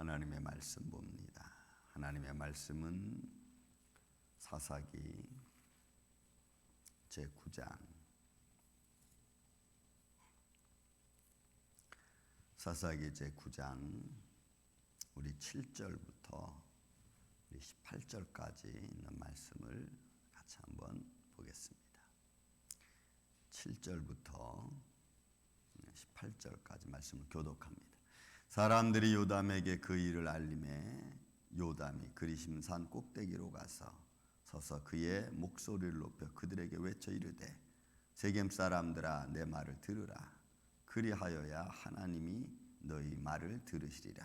하나님의 말씀 봅니다. 하나님의 말씀은 사사기 제9장 사사기 제9장 우리 7절부터 우리 18절까지 있는 말씀을 같이 한번 보겠습니다. 7절부터 18절까지 말씀을 교독합니다. 사람들이 요담에게 그 일을 알림해 요담이 그리심산 꼭대기로 가서 서서 그의 목소리를 높여 그들에게 외쳐 이르되 세겜 사람들아 내 말을 들으라. 그리하여야 하나님이 너희 말을 들으시리라.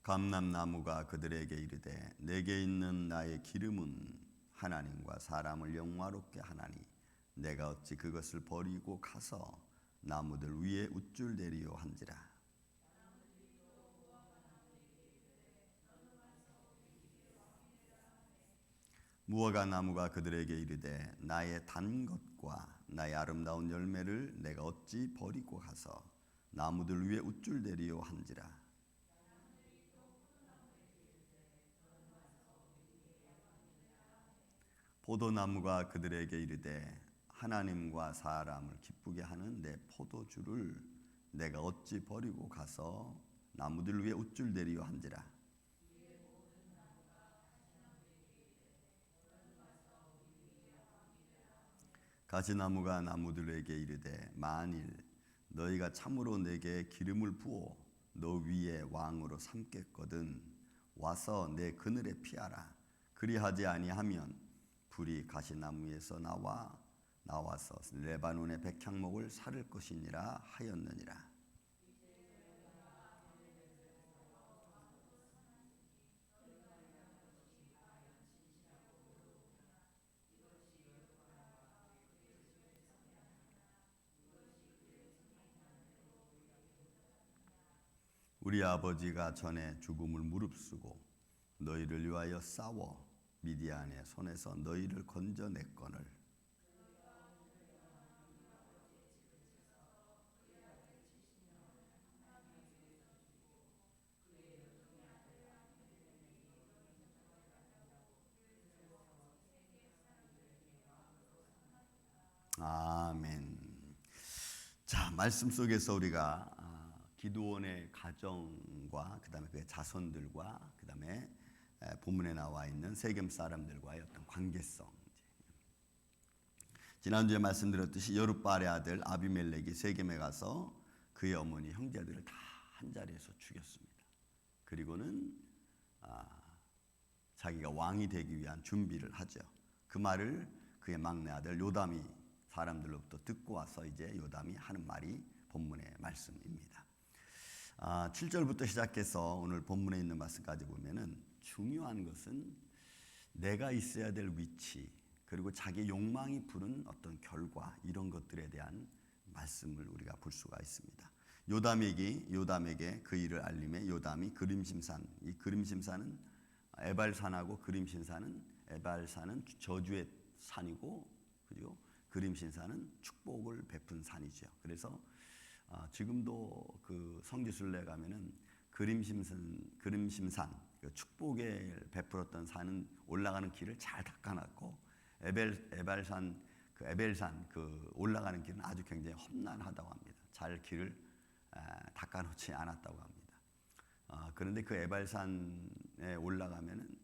감람나무가 그들에게 이르되 내게 있는 나의 기름은 하나님과 사람을 영화롭게 하나니 내가 어찌 그것을 버리고 가서 나무들 위에 우쭐대리요 한지라. 무화과 나무가 그들에게 이르되 나의 단 것과 나의 아름다운 열매를 내가 어찌 버리고 가서 나무들 위에 우쭐대리요 한지라. 포도나무가 그들에게 이르되 하나님과 사람을 기쁘게 하는 내 포도주를 내가 어찌 버리고 가서 나무들 위에 우쭐대리요 한지라. 가지나무가 나무들에게 이르되 만일 너희가 참으로 내게 기름을 부어 너 위에 왕으로 삼겠거든 와서 내 그늘에 피하라. 그리하지 아니하면 불이 가시나무에서 나와서 레바논의 백향목을 사를 것이니라 하였느니라. 우리 아버지가 전에 죽음을 무릅쓰고 너희를 위하여 싸워 미디안의 손에서 너희를 건져냈거늘 아멘. 자, 말씀 속에서 우리가 기드온의 가정과 그다음에 그의 자손들과 그다음에 본문에 나와 있는 세겜 사람들과의 어떤 관계성. 지난주에 말씀드렸듯이 여룻바알의 아들 아비멜렉이 세겜에 가서 그의 어머니 형제들을 다 한자리에서 죽였습니다. 그리고는 자기가 왕이 되기 위한 준비를 하죠. 그 말을 그의 막내 아들 요담이 사람들로부터 듣고 와서 이제 요담이 하는 말이 본문의 말씀입니다. 7절부터 시작해서 오늘 본문에 있는 말씀까지 보면은 중요한 것은 내가 있어야 될 위치 그리고 자기 욕망이 부른 어떤 결과 이런 것들에 대한 말씀을 우리가 볼 수가 있습니다. 요담에게 그 일을 알림해 요담이 그림심산, 이 그림심산은 에발산하고 그림심산은 에발산은 저주의 산이고 그리고 그림심산은 축복을 베푼 산이죠. 그래서 지금도 그 성지순례 가면은 그림심산 그 축복에 베풀었던 산은 올라가는 길을 잘 닦아놨고 에발산 그 올라가는 길은 아주 굉장히 험난하다고 합니다. 잘 길을 닦아놓지 않았다고 합니다. 그런데 그 에발산에 올라가면은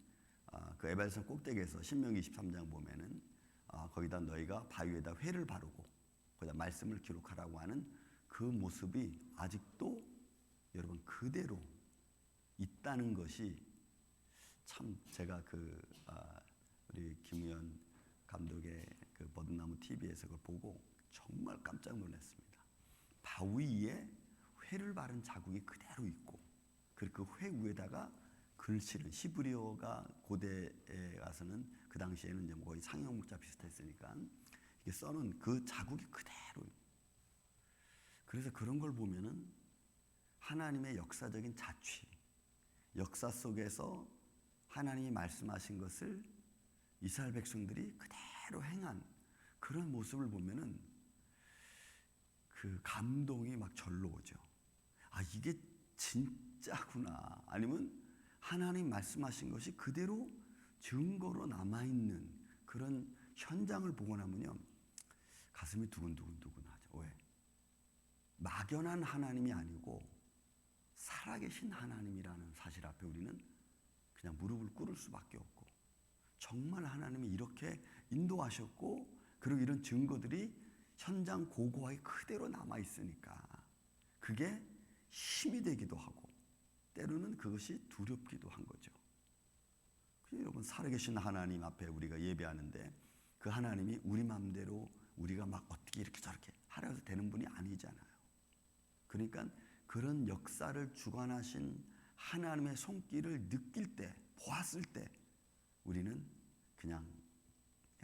그 에발산 꼭대기에서 신명기 23장 보면은 거기다 너희가 바위에다 회를 바르고 거기다 말씀을 기록하라고 하는 그 모습이 아직도 여러분 그대로 있다는 것이 참 제가 우리 김우현 감독의 그 버든나무 TV에서 그걸 보고 정말 깜짝 놀랐습니다. 바위 위에 회를 바른 자국이 그대로 있고 그리고 그 회 위에다가 글씨를 히브리어가 고대에 가서는 그 당시에는 이제 거의 상형문자 비슷했으니까 이게 써놓은 그 자국이 그대로. 그래서 그런 걸 보면은 하나님의 역사적인 자취, 역사 속에서 하나님이 말씀하신 것을 이스라엘 백성들이 그대로 행한 그런 모습을 보면은 그 감동이 막 절로 오죠. 아, 이게 진짜구나. 아니면 하나님 말씀하신 것이 그대로 증거로 남아있는 그런 현장을 보고 나면요, 가슴이 두근두근하죠. 왜? 막연한 하나님이 아니고 살아계신 하나님이라는 사실 앞에 우리는 그냥 무릎을 꿇을 수밖에 없고, 정말 하나님이 이렇게 인도하셨고, 그리고 이런 증거들이 현장 고고하게 그대로 남아있으니까 그게 힘이 되기도 하고, 때로는 그것이 두렵기도 한 거죠. 여러분, 살아계신 하나님 앞에 우리가 예배하는데 그 하나님이 우리 마음대로 우리가 막 어떻게 이렇게 저렇게 하라 해서 되는 분이 아니잖아요. 그러니까 그런 역사를 주관하신 하나님의 손길을 느낄 때, 보았을 때 우리는 그냥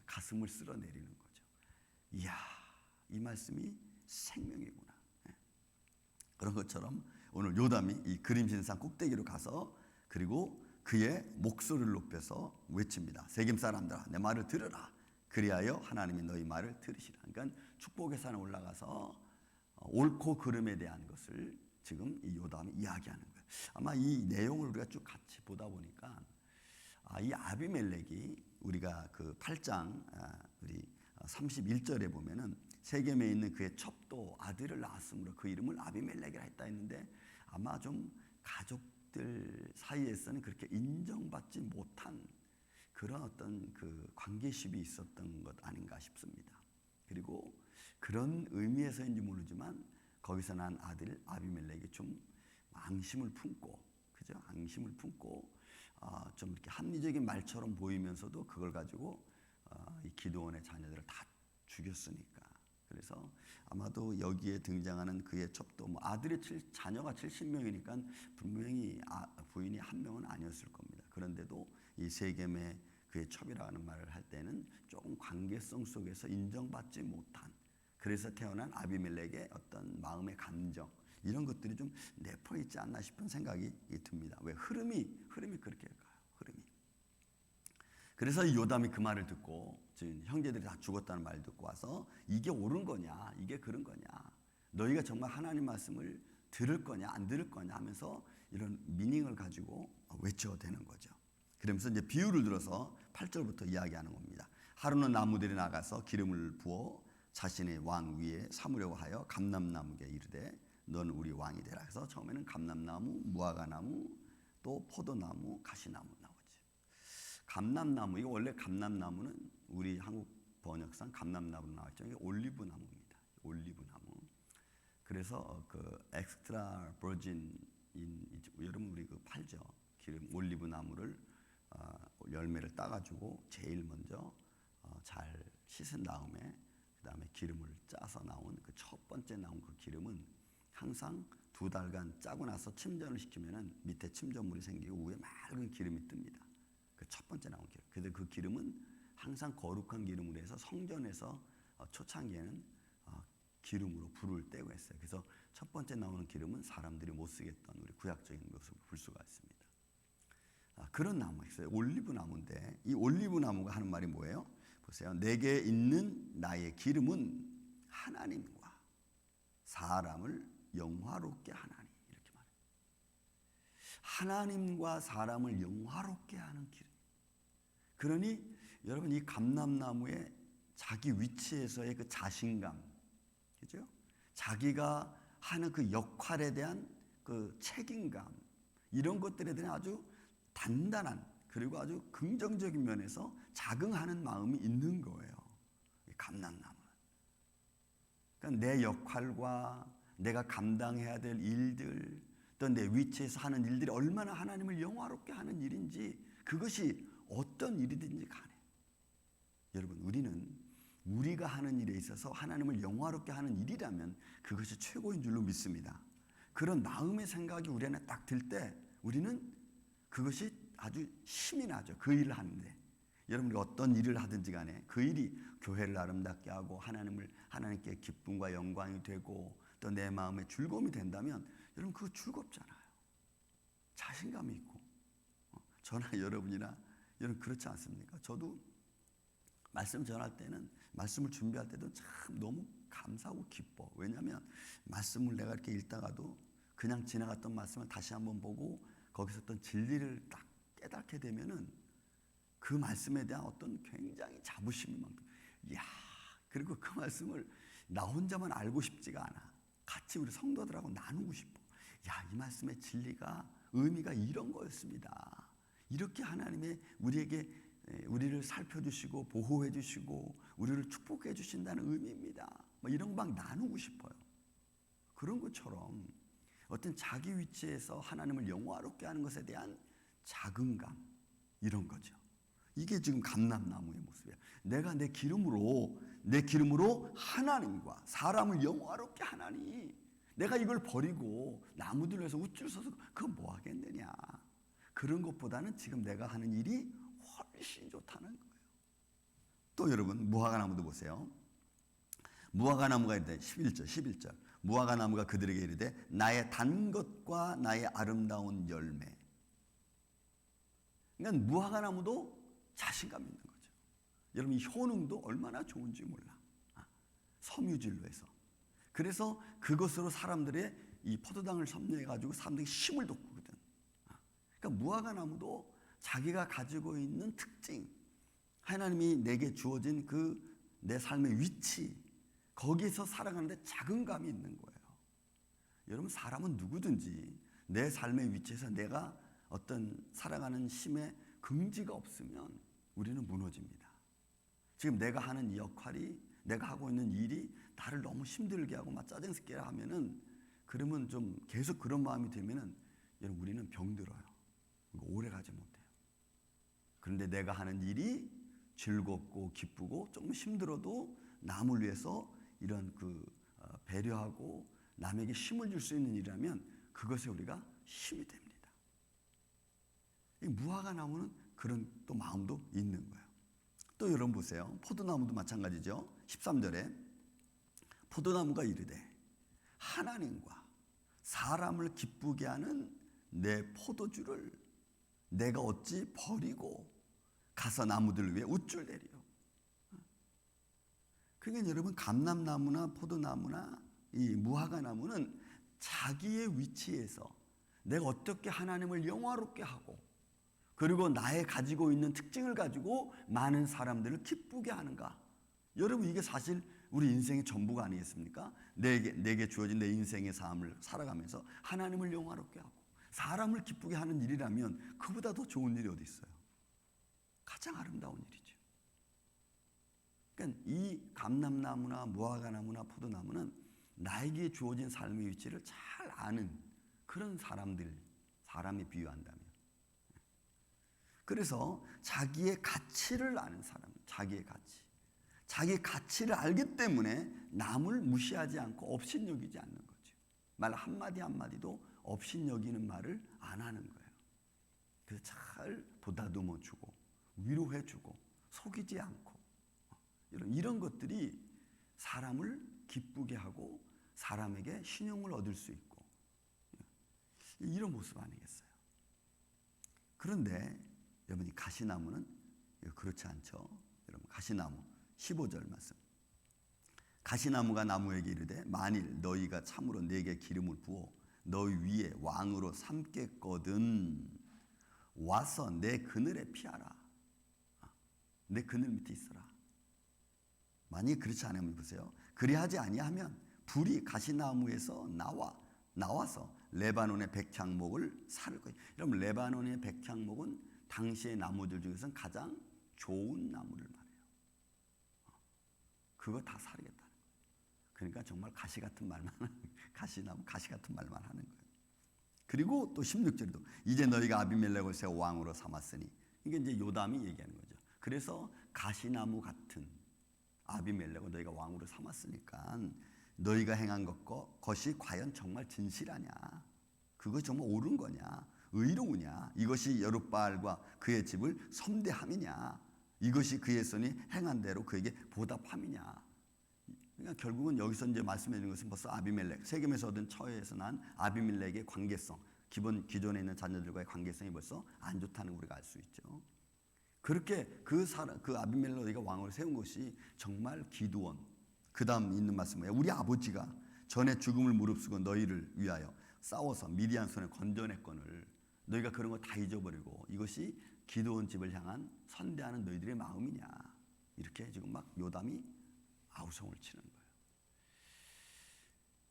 가슴을 쓸어내리는 거죠. 이야, 이 말씀이 생명이구나. 그런 것처럼 오늘 요담이 이 그림신산 꼭대기로 가서 그리고 그의 목소리를 높여서 외칩니다. 세겜 사람들아, 내 말을 들으라. 그리하여 하나님이 너희 말을 들으시라. 그러니까 축복의 산에 올라가서 옳고 그름에 대한 것을 지금 이 요담이 이야기하는 거예요. 아마 이 내용을 우리가 쭉 같이 보다 보니까 이 아비멜렉이 우리가 그 8장 우리 31절에 보면은 세겜에 있는 그의 첩도 아들을 낳았으므로 그 이름을 아비멜렉이라 했다 했는데, 아마 좀 가족들 사이에서는 그렇게 인정받지 못한 그런 어떤 그 관계십이 있었던 것 아닌가 싶습니다. 그리고 그런 의미에서인지 모르지만 거기서 난 아들 아비멜렉이 좀 앙심을 품고, 그죠? 앙심을 품고 좀 이렇게 합리적인 말처럼 보이면서도 그걸 가지고 이 기드온의 자녀들을 다 죽였으니까. 그래서 아마도 여기에 등장하는 그의 첩도, 뭐 자녀가 70명이니까 분명히 부인이 한 명은 아니었을 겁니다. 그런데도 이 세겜의 그의 첩이라는 말을 할 때는 조금 관계성 속에서 인정받지 못한, 그래서 태어난 아비멜렉의 어떤 마음의 감정, 이런 것들이 좀 내포 있지 않나 싶은 생각이 듭니다. 왜? 흐름이 그렇게 가요. 흐름이. 그래서 이 요담이 그 말을 듣고, 지금 형제들이 다 죽었다는 말을 듣고 와서 이게 옳은 거냐, 이게 그런 거냐, 너희가 정말 하나님 말씀을 들을 거냐 안 들을 거냐 하면서 이런 미닝을 가지고 외쳐야 되는 거죠. 그러면서 이제 비유를 들어서 8절부터 이야기하는 겁니다. 하루는 나무들이 나가서 기름을 부어 자신의 왕 위에 삼으려고 하여 감람나무에 이르되 너는 우리 왕이 되라. 그래서 처음에는 감람나무, 무화과나무, 또 포도나무, 가시나무 나오지. 감람나무, 이거 원래 감람나무는 우리 한국 번역상 감람나무로 나왔죠. 이게 올리브나무입니다. 올리브나무. 그래서 그 엑스트라 버진인, 여러분 우리 그 팔죠. 기름 올리브나무를 열매를 따가지고 제일 먼저 잘 씻은 다음에 그 다음에 기름을 짜서 나온 그 첫 번째 나온 그 기름은 항상 2달간 짜고 나서 침전을 시키면은 밑에 침전물이 생기고 위에 맑은 기름이 뜹니다. 그 첫 번째 나온 기름. 그런데 그 기름은 항상 거룩한 기름으로 해서 성전에서 초창기에는 기름으로 불을 떼고 했어요. 그래서 첫 번째 나오는 기름은 사람들이 못 쓰겠던 우리 구약적인 모습을 볼 수가 있습니다. 그런 나무가 있어요. 올리브 나무인데 이 올리브 나무가 하는 말이 뭐예요? 보세요. 내게 있는 나의 기름은 하나님과 사람을 영화롭게 하나니, 이렇게 말해요. 하나님과 사람을 영화롭게 하는 기름. 그러니 여러분, 이 감람나무의 자기 위치에서의 그 자신감, 그죠? 자기가 하는 그 역할에 대한 그 책임감, 이런 것들에 대한 아주 단단한, 그리고 아주 긍정적인 면에서 자긍하는 마음이 있는 거예요. 이 감람나무는. 그러니까 내 역할과 내가 감당해야 될 일들, 또 내 위치에서 하는 일들이 얼마나 하나님을 영화롭게 하는 일인지, 그것이 어떤 일이든지 간에 여러분, 우리는 우리가 하는 일에 있어서 하나님을 영화롭게 하는 일이라면 그것이 최고인 줄로 믿습니다. 그런 마음의 생각이 우리 안에 딱 들 때 우리는 그것이 아주 힘이 나죠. 그 일을 하는데. 여러분이 어떤 일을 하든지 간에 그 일이 교회를 아름답게 하고 하나님께 기쁨과 영광이 되고 또 내 마음의 즐거움이 된다면 여러분 그거 즐겁잖아요. 자신감이 있고. 저나 여러분이나 여러분 그렇지 않습니까? 저도 말씀 전할 때는, 말씀을 준비할 때도 참 너무 감사하고 기뻐. 왜냐하면 말씀을 내가 이렇게 읽다가도 그냥 지나갔던 말씀을 다시 한번 보고 거기서 어떤 진리를 딱 깨닫게 되면은 그 말씀에 대한 어떤 굉장히 자부심이 막, 이야, 그리고 그 말씀을 나 혼자만 알고 싶지가 않아. 같이 우리 성도들하고 나누고 싶어. 야, 이 말씀의 진리가, 의미가 이런 거였습니다. 이렇게 하나님의 우리를 살펴주시고 보호해 주시고 우리를 축복해 주신다는 의미입니다. 뭐 이런 거 막 나누고 싶어요. 그런 것처럼 어떤 자기 위치에서 하나님을 영화롭게 하는 것에 대한 자긍감, 이런 거죠. 이게 지금 감람나무의 모습이에요. 내가 내 기름으로 하나님과 사람을 영화롭게 하나니, 내가 이걸 버리고 나무들에서 우쭐 서서 그거 뭐 하겠느냐. 그런 것보다는 지금 내가 하는 일이 훨씬 좋다는 거예요. 또 여러분, 무화과나무도 보세요. 무화과나무가 이르되 11절 무화과나무가 그들에게 이르되 나의 단 것과 나의 아름다운 열매. 그러니까 무화과나무도 자신감 있는 거죠. 여러분, 이 효능도 얼마나 좋은지 몰라. 섬유질로 해서. 그래서 그것으로 사람들의 이 포도당을 섭취해가지고 사람들이 힘을 돋구거든. 그러니까 무화과나무도 자기가 가지고 있는 특징, 하나님이 내게 주어진 그 내 삶의 위치, 거기서 살아가는데 자긍감이 있는 거예요. 여러분, 사람은 누구든지 내 삶의 위치에서 내가 어떤 살아가는 힘에 긍지가 없으면 우리는 무너집니다. 지금 내가 하는 이 역할이, 내가 하고 있는 일이 나를 너무 힘들게 하고 막 짜증스럽게 하면은, 그러면 좀 계속 그런 마음이 들면은 여러분, 우리는 병들어요. 오래 가지 못해요. 그런데 내가 하는 일이 즐겁고 기쁘고 조금 힘들어도 남을 위해서 이런 배려하고 남에게 힘을 줄 수 있는 일이라면 그것에 우리가 힘이 됩니다. 이 무화과나무는 그런 또 마음도 있는 거예요. 또 여러분 보세요. 포도나무도 마찬가지죠. 13절에 포도나무가 이르되 하나님과 사람을 기쁘게 하는 내 포도주를 내가 어찌 버리고 가서 나무들 위에 우쭐대리요. 그러니까 여러분, 감람나무나 포도나무나 이 무화과나무는 자기의 위치에서 내가 어떻게 하나님을 영화롭게 하고, 그리고 나의 가지고 있는 특징을 가지고 많은 사람들을 기쁘게 하는가. 여러분, 이게 사실 우리 인생의 전부가 아니겠습니까? 내게 주어진 내 인생의 삶을 살아가면서 하나님을 영화롭게 하고 사람을 기쁘게 하는 일이라면 그보다 더 좋은 일이 어디 있어요? 가장 아름다운 일이죠. 그러니까 이 감람나무나 무화과나무나 포도나무는 나에게 주어진 삶의 위치를 잘 아는 그런 사람에 비유한다면, 그래서 자기의 가치를 아는 사람, 자기의 가치를 알기 때문에 남을 무시하지 않고 업신여기지 않는 거죠. 말 한마디 한마디도 업신여기는 말을 안 하는 거예요. 그래서 잘 보다듬어주고 위로해주고 속이지 않고, 이런 것들이 사람을 기쁘게 하고 사람에게 신용을 얻을 수 있고, 이런 모습 아니겠어요? 그런데 여러분, 이 가시나무는 그렇지 않죠. 여러분, 가시나무 15절 말씀. 가시나무가 나무에게 이르되 만일 너희가 참으로 내게 기름을 부어 너희 위에 왕으로 삼겠거든 와서 내 그늘에 피하라. 내 그늘 밑에 있어라. 만약 그렇지 않으면 보세요. 그리하지 아니하면 불이 가시나무에서 나와서 레바논의 백향목을 살 거예요. 여러분, 레바논의 백향목은 당시의 나무들 중에서는 가장 좋은 나무를 말해요. 그거 다 사르겠다는 거예요. 그러니까 정말 가시 같은 말만 가시나무, 가시 같은 말만 하는 거예요. 그리고 또 16절에도 이제 너희가 아비멜렉을 세워 왕으로 삼았으니, 이게 이제 요담이 얘기하는 거죠. 그래서 가시나무 같은 아비멜렉을 너희가 왕으로 삼았으니까 너희가 행한 것이 과연 정말 진실하냐? 그거 정말 옳은 거냐? 의로우냐? 이것이 여룻바알과 그의 집을 섬대함이냐? 이것이 그의 손이 행한 대로 그에게 보답함이냐? 그러니까 결국은 여기서 이제 말씀해 주는 것은 벌써 아비멜렉, 세겜에서 얻은 처에서 난 아비멜렉의 관계성, 기존에 있는 자녀들과의 관계성이 벌써 안 좋다는 걸 우리가 알 수 있죠. 그렇게 그 아비멜렉 너희가 왕을 세운 것이 정말 기드온. 그다음 있는 말씀이에요. 우리 아버지가 전에 죽음을 무릅쓰고 너희를 위하여 싸워서 미디안 손에 건져냈거늘 너희가 그런 거 다 잊어버리고 이것이 기드온 집을 향한 선대하는 너희들의 마음이냐. 이렇게 지금 막 요담이 아우성을 치는 거예요.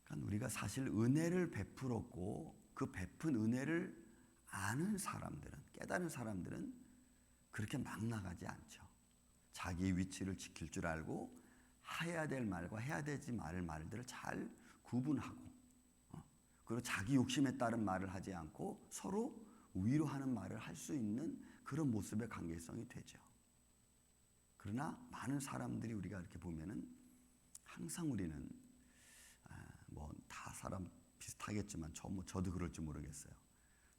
그러니까 우리가 사실 은혜를 베풀었고 그 베푼 은혜를 아는 사람들은, 깨달은 사람들은 그렇게 막 나가지 않죠. 자기 위치를 지킬 줄 알고 해야 될 말과 해야 되지 말을 말들을 잘 구분하고 그리고 자기 욕심에 따른 말을 하지 않고 서로 위로하는 말을 할 수 있는 그런 모습의 관계성이 되죠. 그러나 많은 사람들이 우리가 이렇게 보면은 항상 우리는 뭐 다 사람 비슷하겠지만 저도 그럴지 모르겠어요.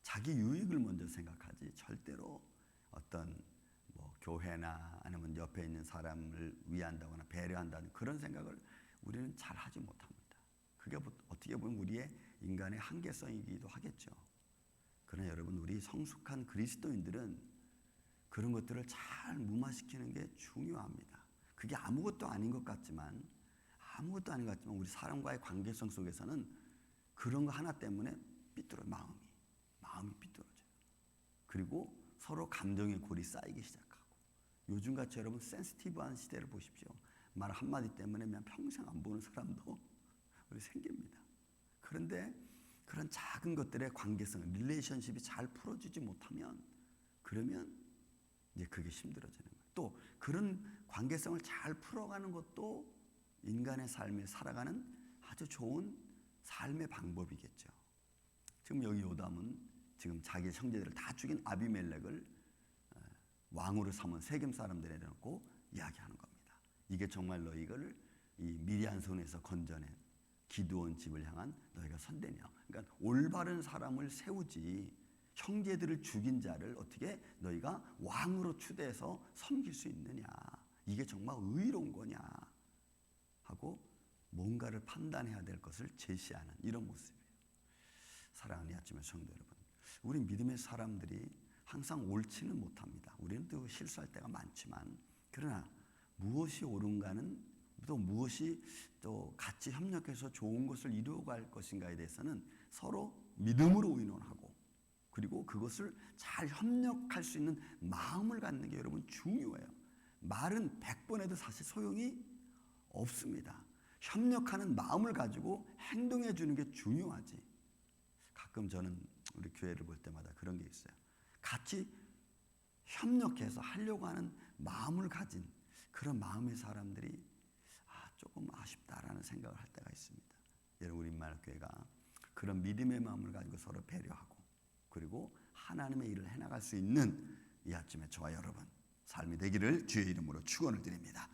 자기 유익을 먼저 생각하지 절대로 어떤 뭐 교회나 아니면 옆에 있는 사람을 위한다거나 배려한다는 그런 생각을 우리는 잘 하지 못합니다. 그게 어떻게 보면 우리의 인간의 한계성이기도 하겠죠. 그러나 여러분 우리 성숙한 그리스도인들은 그런 것들을 잘 무마시키는 게 중요합니다. 그게 아무것도 아닌 것 같지만 우리 사람과의 관계성 속에서는 그런 거 하나 때문에 마음이 삐뚤어져요. 그리고 서로 감정의 골이 쌓이기 시작하고 요즘같이 여러분 센시티브한 시대를 보십시오. 말 한마디 때문에 그냥 평생 안 보는 사람도 우리 생깁니다. 그런데 그런 작은 것들의 관계성, 릴레이션십이 잘 풀어지지 못하면 그러면 이제 그게 힘들어지는 거예요. 또 그런 관계성을 잘 풀어가는 것도 인간의 삶에 살아가는 아주 좋은 삶의 방법이겠죠. 지금 여기 요담은 지금 자기 형제들을 다 죽인 아비멜렉을 왕으로 삼은 세겜 사람들에 대놓고 이야기하는 겁니다. 이게 정말 너희를 이 미디안 손에서 건져낸 기드온 집을 향한 너희가 선대냐. 그러니까 올바른 사람을 세우지 형제들을 죽인 자를 어떻게 너희가 왕으로 추대해서 섬길 수 있느냐. 이게 정말 의로운 거냐 하고 뭔가를 판단해야 될 것을 제시하는 이런 모습이에요. 사랑하는 이 아침의 성도 여러분, 우리 믿음의 사람들이 항상 옳지는 못합니다. 우리는 또 실수할 때가 많지만 그러나 무엇이 옳은가는 또 무엇이 또 같이 협력해서 좋은 것을 이루어갈 것인가에 대해서는 서로 믿음으로 의논하고 그리고 그것을 잘 협력할 수 있는 마음을 갖는 게 여러분 중요해요. 말은 100번 해도 사실 소용이 없습니다. 협력하는 마음을 가지고 행동해 주는 게 중요하지. 가끔 저는 우리 교회를 볼 때마다 그런 게 있어요. 같이 협력해서 하려고 하는 마음을 가진 그런 마음의 사람들이 조금 아쉽다라는 생각을 할 때가 있습니다. 여러분 우리 임마누엘교회가 그런 믿음의 마음을 가지고 서로 배려하고 그리고 하나님의 일을 해나갈 수 있는 이 아침에 저와 여러분 삶이 되기를 주의 이름으로 축원을 드립니다.